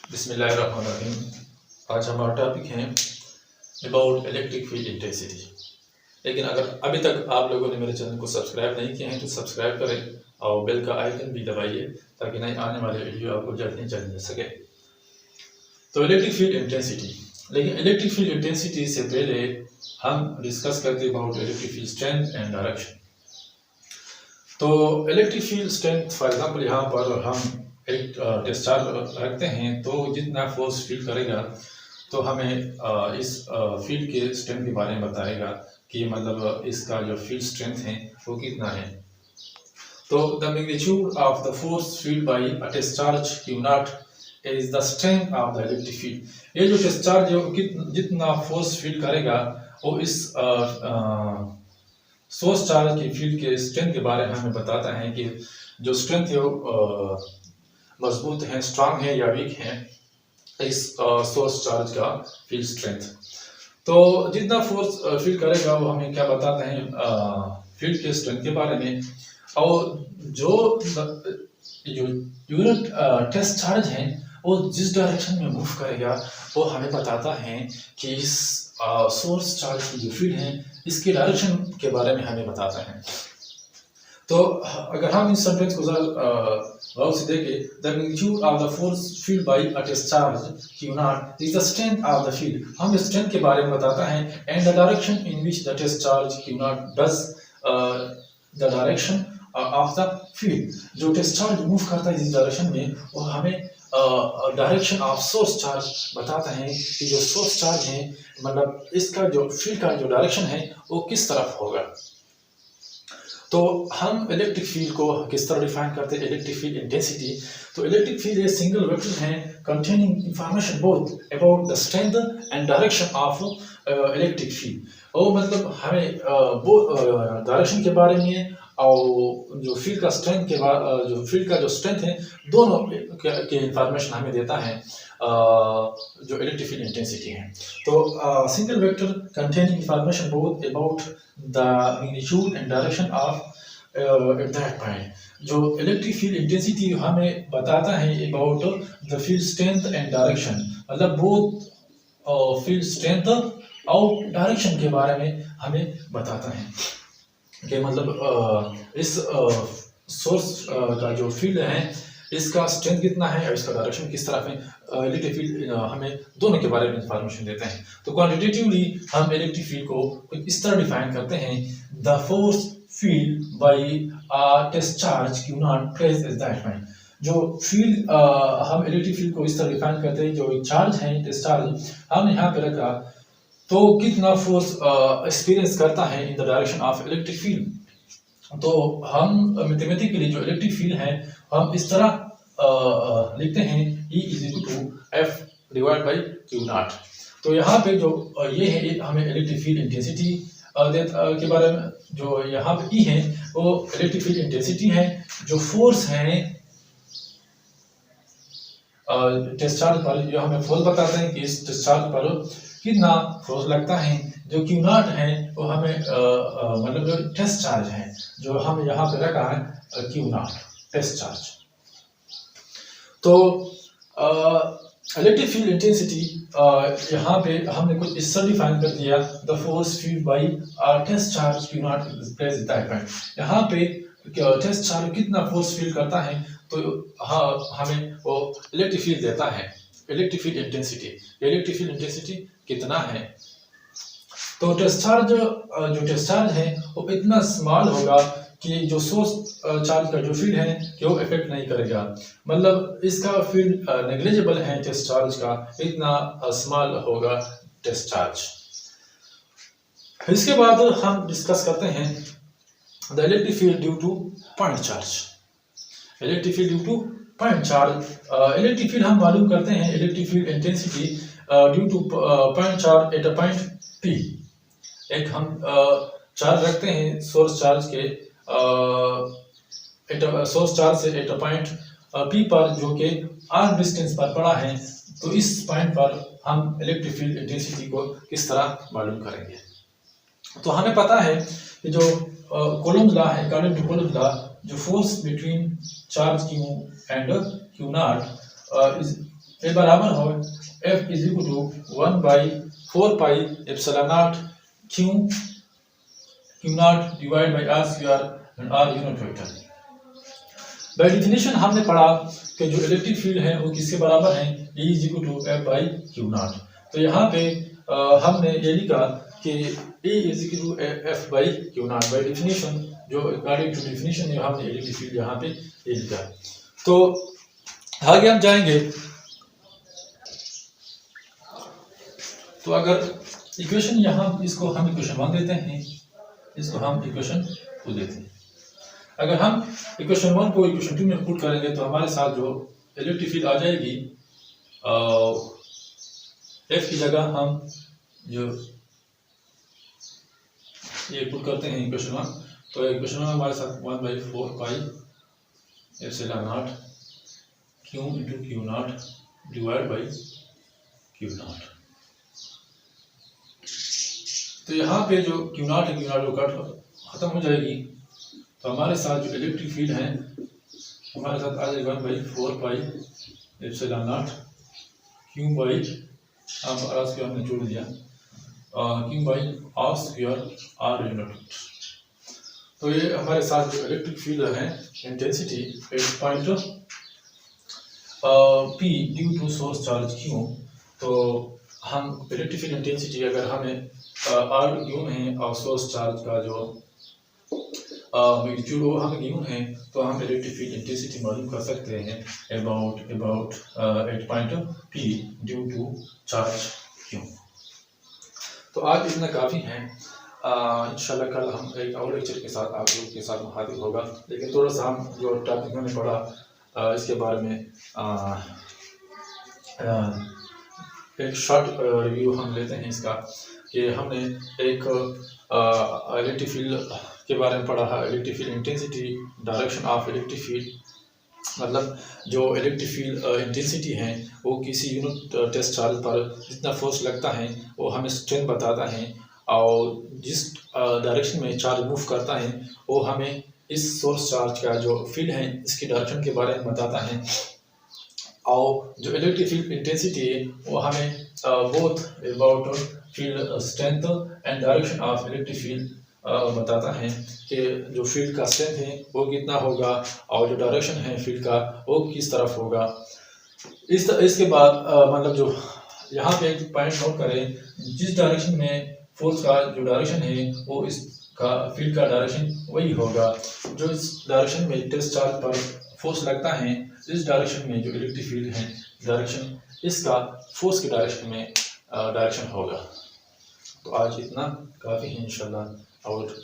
बिस्मिल्लाहिर्रहमानिर्रहीम। आज हमारा टॉपिक है अबाउट इलेक्ट्रिक फील्ड इंटेंसिटी। लेकिन अगर अभी तक आप लोगों ने मेरे चैनल को सब्सक्राइब नहीं किया है तो सब्सक्राइब करें और बेल का आइकन भी दबाइए ताकि नए आने वाले वीडियो आपको जल्दी मिल सके। तो इलेक्ट्रिक फील्ड इंटेंसिटी, लेकिन इलेक्ट्रिक फील्ड इंटेंसिटी से पहले हम डिस्कस करते हैं about electric field strength and direction. तो electric field strength, for example यहाँ पर हम एक डिस्चार्ज रखते हैं तो जितना फोर्स फील करेगा तो हमें इस फील्ड के स्ट्रेंथ के बारे में बताएगा कि मतलब इसका जो फील्ड स्ट्रेंथ है वो कितना है। तो the magnitude of the force field by a discharge Q not is the strength of the electric field. ये जो डिस्चार्ज जितना फोर्स फील करेगा वो इस सोर्स चार्ज की फील्ड के स्ट्रेंथ के बारे में हमें बताता है कि जो स्ट्रेंथ है वो मजबूत है, स्ट्रांग है या वीक है, इस सोर्स चार्ज का फील्ड स्ट्रेंथ। तो जितना फोर्स फील करेगा वो हमें क्या बताते हैं फील्ड के स्ट्रेंथ के बारे में। और जो यूनिट टेस्ट चार्ज है वो जिस डायरेक्शन में मूव करेगा वो हमें बताता है कि इस सोर्स चार्ज की जो फील्ड है इसके डायरेक्शन के बारे में हमें बताता है। तो अगर हम इस सेंटेंस को गौर से देखें, the magnitude of the force field by a discharge Q not is the strength of the field, हम स्ट्रेंथ के बारे में बताता है। And the direction in which the discharge Q not does the direction of the field, जो discharge move करता है इस डायरेक्शन में वो हमें डायरेक्शन ऑफ सोर्स चार्ज बताता है कि जो सोर्स चार्ज है मतलब इसका जो फील्ड का जो डायरेक्शन है वो किस तरफ होगा। तो हम इलेक्ट्रिक फील्ड को किस तरह डिफाइन करते हैं, इलेक्ट्रिक फील्ड इंटेंसिटी। तो इलेक्ट्रिक फील्ड एक सिंगल वेक्टर है containing information both about the strength and direction of electric field. और मतलब हमें वो डायरेक्शन के बारे में और जो फील्ड का स्ट्रेंथ के जो फील्ड का जो स्ट्रेंथ है दोनों के इंफॉर्मेशन हमें देता है जो इलेक्ट्रिक फील्ड इंटेंसिटी है। तो single vector containing information both about the magnitude and direction of eight that point, जो इलेक्ट्रिक फील्ड इंटेंसिटी हमें बताता है about the field strength and direction, मतलब बोथ फील्ड स्ट्रेंथ और डायरेक्शन के बारे में हमें बताता है कि मतलब इस सोर्स का जो फील्ड है इसका स्ट्रेंथ कितना है और इसका डायरेक्शन किस तरफ है। इलेक्ट्रिक फील्ड हमें दोनों के बारे में इंफॉर्मेशन देते हैं। तो क्वांटिटेटिवली हम इलेक्ट्रिक फील्ड को इस तरह डिफाइन करते हैं, the force field by a discharge Q not placed at that point. जो फील्ड हम इलेक्ट्रिक फील्ड को इस तरह डिफाइन करते हैं, जो चार्ज है डिस्चार्ज हमने यहाँ पे रखा तो कितना फोर्स एक्सपीरियंस करता है in the direction of electric field. तो हम मैथमेटिकली जो इलेक्ट्रिक फील्ड है हम इस तरह लिखते हैं E is equal to F divide by Q not. तो यहाँ पे जो ये है हमें इलेक्ट्रिक फील्ड इंटेंसिटी के बारे में, जो यहाँ पे E है वो इलेक्ट्रिक फील्ड इंटेंसिटी है। जो फोर्स है डिस्चार्ज पर, जो हमें फोर्स बताते हैं कि इस डिस्चार्ज पर कितना फोर्स लगता है। जो Q नॉट है वो हमें मतलब जो टेस्ट चार्ज है जो हम यहाँ पे रखा है Q नॉट टेस्ट चार्ज। तो इलेक्ट्रिक फील्ड इंटेंसिटी यहाँ पे हमने कुछ इस तरह डिफाइन कर दिया, the force field by test charge Q not placed at that point. यहाँ पे टेस्ट चार्ज कितना फोर्स फील करता है तो हमें वो इलेक्ट्रिक फील्ड देता है, electric field intensity. Electric field intensity कितना है, तो डिस्चार्ज जो डिस्चार्ज है वो इतना स्मॉल होगा कि जो सोर्स चार्ज का जो फील्ड है कि वो इफेक्ट नहीं करेगा, मतलब इसका फील्ड नेग्लिजिबल है डिस्चार्ज का, इतना स्मॉल होगा डिस्चार्ज। इसके बाद हम डिस्कस करते हैं the electric field due two point charge. Electric field due two point charge, electric field हम मालूम करते हैं electric field intensity due two point charge at a point P। एक हम चार्ज रखते हैं सोर्स चार्ज के सोर्स चार्ज से एट अ पॉइंट P पर जो कि r डिस्टेंस पर पड़ा है, तो इस पॉइंट पर हम इलेक्ट्रिक फील्ड इंटेंसिटी को किस तरह मालूम करेंगे। तो हमें पता है कि जो कूलम्ब लॉ है, अकॉर्डिंग टू कूलम्ब लॉ, जो force between charge Q and Q not ये बराबर हो F is equal to 1/4 pi epsilon not Q not divide by R square and R unit vector. By definition हमने पढ़ा कि जो electric field है वो किसके बराबर है, E is equal to F by Q not. तो यहाँ पे हमने ये लिखा कि E is equal to F by Q not. By definition जो अकॉर्डिंग टू डिफिनेशन में हमने इलेक्ट्रिक फील्ड यहाँ पे ये लिखा। तो आगे हम जाएंगे। तो अगर इक्वेशन यहाँ इसको हम इक्वेशन 1 देते हैं, इसको हम इक्वेशन 2 देते हैं। अगर हम इक्वेशन 1 को इक्वेशन 2 में पुट करेंगे तो हमारे साथ जो इलेक्ट्रिक फील्ड आ जाएगी, F की जगह हम जो ये पुट करते हैं इक्वेशन 1, तो इक्वेशन 1 हमारे साथ 1/4 pi epsilon not Q into Q not divide by Q not. तो यहाँ पे जो क्यू नॉट है, क्यू नॉट वो कट खत्म हो जाएगी। तो हमारे साथ जो इलेक्ट्रिक फील्ड है हमारे साथ आ जाएगा 1/4 pi epsilon not Q by R square हमने जोड़ दिया Q by R square R unit. तो ये हमारे साथ जो इलेक्ट्रिक फील्ड है intensity 8 P due to source charge Q। तो हम इलेक्ट्रिक फील्ड इंटेंसिटी अगर हमें आर गिवन है और सोर्स चार्ज का जो मैग्नीट्यूड वो हमें गिवन है, तो हम इलेक्ट्रिक फील्ड इंटेंसिटी मालूम कर सकते हैं about 8 P due to charge Q। तो आज इतना काफ़ी है। इंशाल्लाह कल हम एक और लेक्चर के साथ आप लोगों के साथ मुखातिब होगा, लेकिन थोड़ा सा हम जो टॉपिक हमने पढ़ा इसके बारे में एक शॉर्ट रिव्यू हम लेते हैं इसका, कि हमने एक इलेक्ट्रिक फील्ड के बारे में पढ़ा है, electric field intensity, direction of electric field, मतलब जो इलेक्ट्रिक फील्ड इंटेंसिटी है वो किसी यूनिट टेस्ट चार्ज पर जितना फोर्स लगता है वो हमें स्ट्रेंथ बताता है, और जिस डायरेक्शन में चार्ज मूव करता है वो हमें इस सोर्स चार्ज का जो फील्ड है इसकी डायरेक्शन के बारे में बताता है। और जो इलेक्ट्रिक फील्ड इंटेंसिटी है वो हमें both about field strength and direction of electric field बताता है कि जो फील्ड का स्ट्रेंथ है वो कितना होगा और जो डायरेक्शन है फील्ड का वो किस तरफ होगा। इसके बाद मतलब जो यहाँ पे एक पॉइंट नोट करें, जिस डायरेक्शन में फोर्स का जो डायरेक्शन है वो इसका फील्ड का डायरेक्शन वही होगा। जो इस डायरेक्शन में टेस्ट चार्ज पर फोर्स लगता है, इस डायरेक्शन में जो इलेक्ट्रिक फील्ड है डायरेक्शन इसका फोर्स के डायरेक्शन में डायरेक्शन होगा। तो आज इतना काफ़ी है इंशाल्लाह, और